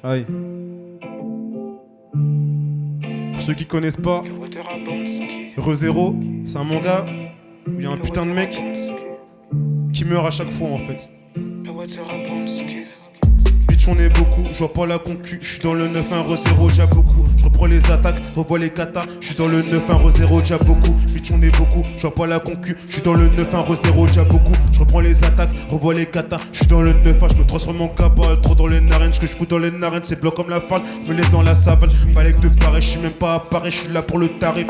Aïe. Pour ceux qui connaissent pas, ReZero, c'est un manga où il y a un putain de mec qui meurt à chaque fois en fait. Bitch, on est beaucoup, je vois pas la concu, je suis dans le 9-1 ReZero, déjà beaucoup. Je reprends les attaques, revois les katas, je suis dans le 9-1 ReZero, déjà beaucoup. Bitch, on est beaucoup, je vois pas la concu, je suis dans le 9-1 ReZero, déjà beaucoup. Je reprends les attaques, revois les katas, je suis dans le 9-1, je me transforme en cabal, trop dans les narines, ce que je fous dans les narines, c'est blanc comme la falle, je me lève dans la savane, balèque de pareil, je suis même pas à Paris, je suis là pour le tarif.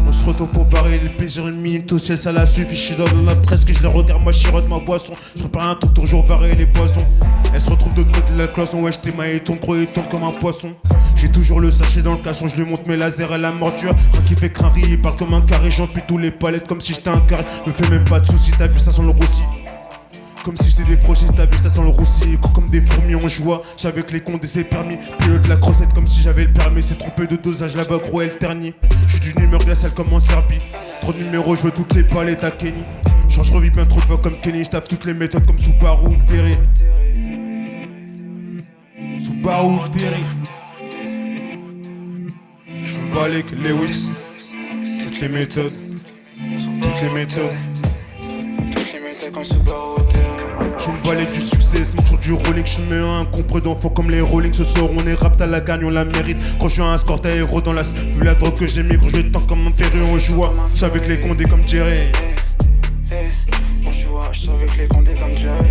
On se retrouve pour barrer le plaisir, une minute au ciel, ça la suffit. Je suis dans la presse que je les regarde, moi chirote ma boisson. Je prépare un truc toujours barrer les poissons. Elle se retrouve de l'autre côté de la cloison, ouais, j'étais maillé, ton gros et tombe comme un poisson. J'ai toujours le sachet dans le casson, je lui montre mes lasers à la mordure. Quand il fait crari, il parle comme un carré, j'empile tous les palettes comme si j'étais un carré. Me fais même pas de soucis, t'as vu ça sans le roussi. Comme si j'étais défroché, t'as vu ça sans le roussi. Comme des fourmis en joie, j'avais que les comptes et ses permis. Pilote la crossette comme si j'avais le permis. C'est trompé de dosage là-bas, gros, et le ternier. J'suis d'une humeur glaciale comme en Serbie. Trop de numéros, j'veux toutes les palettes à Kenny. Genre j'revis bien trop de fois comme Kenny. J'tape toutes les méthodes comme Subaru Terry. Subaru Terry. J'me balèque Lewis. Toutes les méthodes. Toutes les méthodes. Toutes les méthodes comme Subaru Terry. Je me balais du succès, smoke sur du rolling, je mets un compris d'enfant comme les rolling. Ce soir on est rap, t'as la gagne, on la mérite. Quand je suis un score, t'as héros dans la... Vu la drogue que j'ai mis, gros je vais tant comme un ferry, on joue. J'suis avec les condés comme Jerry. On joue, j'suis avec les condés comme Jerry.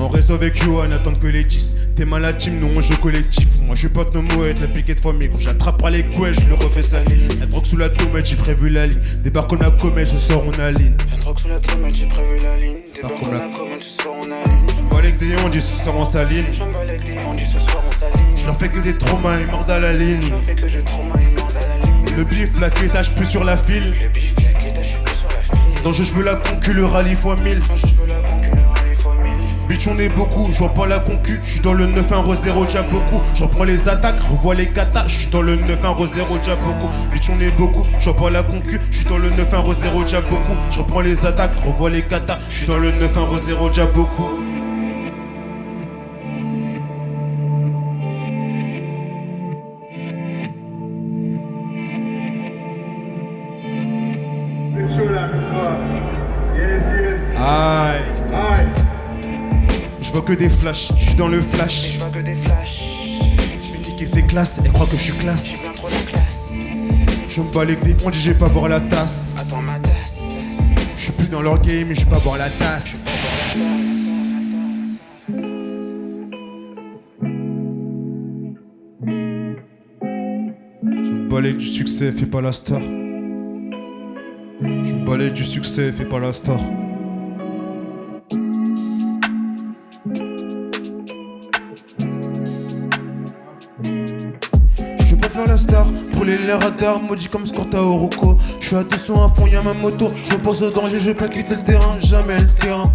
On reste avec Johan, attendre que les 10. T'es mal à team, nous on joue collectif. Moi je suis pas de nos moettes, la piquette famille. Quand j'attrape par les couettes, je le refais salir. La drogue sous la tomate, j'ai prévu la ligne. Débarque on a commet, ce soir on a ligne. La drogue sous la tomate, j'ai prévu la ligne. Débarque on a commet, ce soir on a ligne. J'me bats avec des ondis, ce soir on s'aligne. J'me bats avec des ondis, ce soir on s'aligne. Je leur fais que des traumas, ils mordent à la ligne. Je leur fais que des traumas, ils mordent à la ligne. Le bif, la quêtage, plus sur la file. Le bif, la quêtage, j'suis plus sur la file. Dans je veux la concu, le rallye x 1000. Quand je veux la concu, le rallye x 1000. Bitch on est beaucoup, je vois pas la concu, je suis dans le 9-1 ReZero, déjà beaucoup. Je reprends les attaques, revois les katas, je suis dans le 9-1 ReZero, déjà beaucoup. Bitch on est beaucoup, je vois pas la concu, je suis dans le 9-1 ReZero, déjà beaucoup. Je reprends les attaques, revois les katas, je suis dans le 9-1 ReZero, déjà beaucoup. C'est chaud là, cette fois. Yes, yes. Aïe. Aïe. Je vois que des flashs, je suis dans le flash. Je vois que des flashs. Je vais niquer ses classes, elle croit que je suis classe. Tu viens trop la classe. Je me bats avec des ondis, j'ai pas boire la tasse. Attends ma tasse. Je suis plus dans leur game, je vais pas boire la tasse. Boire la tasse. Je me balais du succès, fais pas la star. Je me balais du succès, fais pas la star. Je veux pas faire la star, brûler les radars, maudit comme Scorta au Rocco. Je suis à 200 à fond, y'a ma moto. Je pense au danger, je vais pas quitter le terrain, jamais le terrain.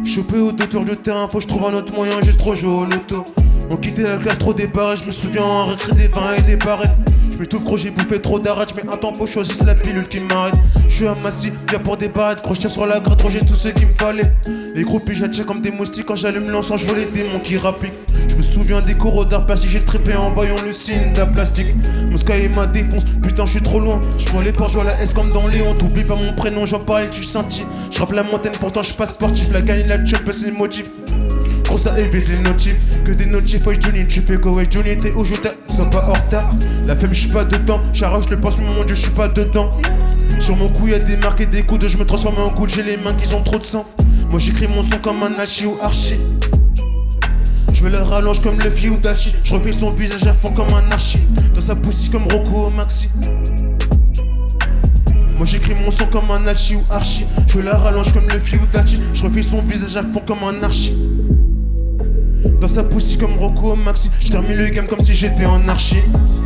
Chopé au tour du terrain, faut que je trouve un autre moyen, j'ai trop joué au loto. On quittait la classe trop débarré, je me souviens en récré des vins et des barrettes. Je tout gros, j'ai bouffé trop d'arrache, mais un temps faut choisir la pilule qui m'arrête. Je suis amassif, bien pour des barrettes, gros je tiens sur la gratte, j'ai tout ce qu'il me fallait. Les gros pigeons comme des moustiques, quand j'allume l'encens, je vois les démons qui rappliquent. Je me souviens des coraux d'art plastique, j'ai trippé en voyant le signe d'un plastique. Mon sky m'a défonce, putain je suis trop loin. Je vois les portes, je vois la S comme dans Léon. T'oublies pas mon prénom, j'en parle, tu senti. Je rappe la montagne, pourtant je suis pas sportif. La gagne, la chop, c'est le motif. Gros ça évite les notifs, que des notifs, ouais Johnny, tu fais quoi ouais Johnny, t'es où je t'ai, sois pas en retard. La femme je suis pas dedans, j'arrache le pansement, mon dieu je suis pas dedans. Sur mon cou y'a des marques et des coudes, je me transforme en coude, j'ai les mains qui ont trop de sang. Moi j'écris mon son comme un Hachi ou Archie. Je vais le rallonge comme le vieux d'Hachi, je refais son visage à fond comme un archi. Dans sa poussière comme Rocco au Maxi. Moi j'écris mon son comme un Hachi ou Archie. Je la rallonge comme le vieux d'Hachi, je refais son visage à fond comme un archi. Dans sa poussée comme Rocco au Maxi. J'termine le game comme si j'étais en archi.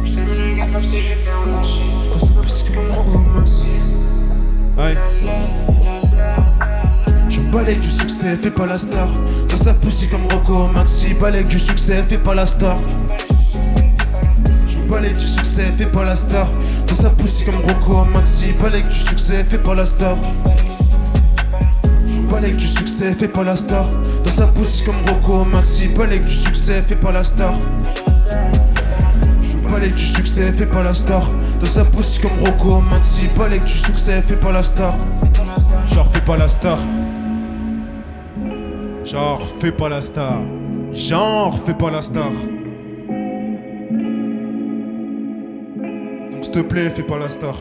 J'termine le game comme si j'étais en archi. Dans sa poussée comme Rocco au Maxi. Aïe. Je balèque du succès, fais pas la star. Dans sa poussée comme Rocco au Maxi. Balèque du succès, fais pas la star. Je balèque du succès, fais pas la star. Dans sa poussée comme Rocco au Maxi. Balèque du succès, fais pas la star. Je balèque Balèque du succès, fais pas la star. Dans sa poussée comme Rocco Maxi. Balèque du succès, fais pas la star. Balèque du succès, fais pas la star. Dans sa poussée comme Rocco Maxi. Balèque du succès, fais pas la star. Genre fais pas la star. Genre fais pas la star. Genre fais pas la star. Donc s'il te plaît, fais pas la star.